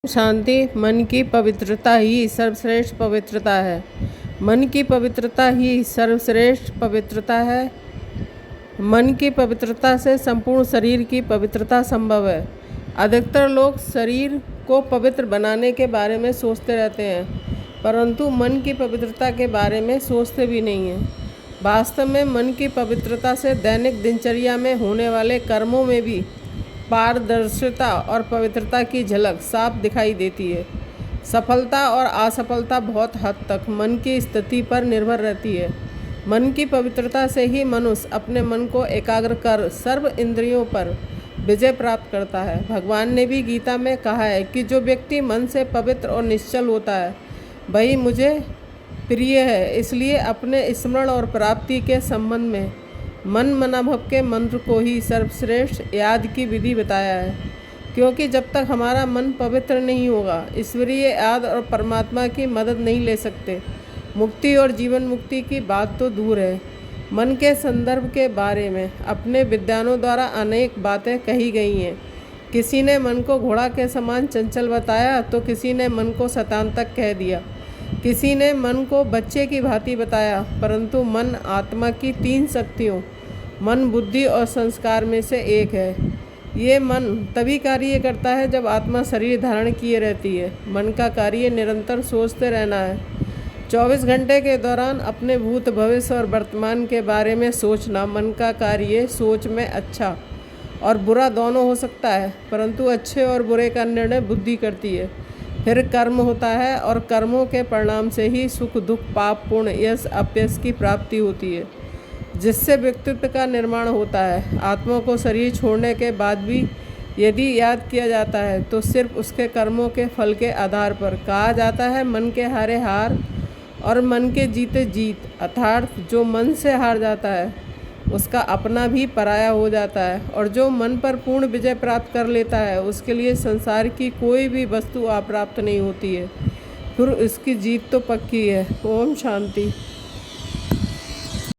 शांति। मन की पवित्रता ही सर्वश्रेष्ठ पवित्रता है। मन की पवित्रता ही सर्वश्रेष्ठ पवित्रता है। मन की पवित्रता से संपूर्ण शरीर की पवित्रता संभव है। अधिकतर लोग शरीर को पवित्र बनाने के बारे में सोचते रहते हैं, परंतु मन की पवित्रता के बारे में सोचते भी नहीं हैं। वास्तव में मन की पवित्रता से दैनिक दिनचर्या में होने वाले कर्मों में भी पारदर्शिता और पवित्रता की झलक साफ दिखाई देती है। सफलता और असफलता बहुत हद तक मन की स्थिति पर निर्भर रहती है। मन की पवित्रता से ही मनुष्य अपने मन को एकाग्र कर सर्व इंद्रियों पर विजय प्राप्त करता है। भगवान ने भी गीता में कहा है कि जो व्यक्ति मन से पवित्र और निश्चल होता है वही मुझे प्रिय है। इसलिए अपने स्मरण और प्राप्ति के संबंध में मन मनाभव के मंत्र को ही सर्वश्रेष्ठ याद की विधि बताया है, क्योंकि जब तक हमारा मन पवित्र नहीं होगा ईश्वरीय याद और परमात्मा की मदद नहीं ले सकते। मुक्ति और जीवन मुक्ति की बात तो दूर है। मन के संदर्भ के बारे में अपने विद्वानों द्वारा अनेक बातें कही गई हैं। किसी ने मन को घोड़ा के समान चंचल बताया तो किसी ने मन को शैतान तक कह दिया। किसी ने मन को बच्चे की भांति बताया, परंतु मन आत्मा की 3 शक्तियों मन, बुद्धि और संस्कार में से एक है। ये मन तभी कार्य करता है जब आत्मा शरीर धारण किए रहती है। मन का कार्य निरंतर सोचते रहना है। 24 घंटे के दौरान अपने भूत, भविष्य और वर्तमान के बारे में सोचना मन का कार्य। सोच में अच्छा और बुरा दोनों हो सकता है, परंतु अच्छे और बुरे का निर्णय बुद्धि करती है। फिर कर्म होता है और कर्मों के परिणाम से ही सुख, दुख, पाप, पुण्य, यश, अपयश की प्राप्ति होती है, जिससे व्यक्तित्व का निर्माण होता है। आत्मा को शरीर छोड़ने के बाद भी यदि याद किया जाता है तो सिर्फ उसके कर्मों के फल के आधार पर। कहा जाता है मन के हारे हार और मन के जीते जीत, अर्थात जो मन से हार जाता है उसका अपना भी पराया हो जाता है, और जो मन पर पूर्ण विजय प्राप्त कर लेता है उसके लिए संसार की कोई भी वस्तु अप्राप्त नहीं होती है। फिर उसकी जीत तो पक्की है। ओम शांति।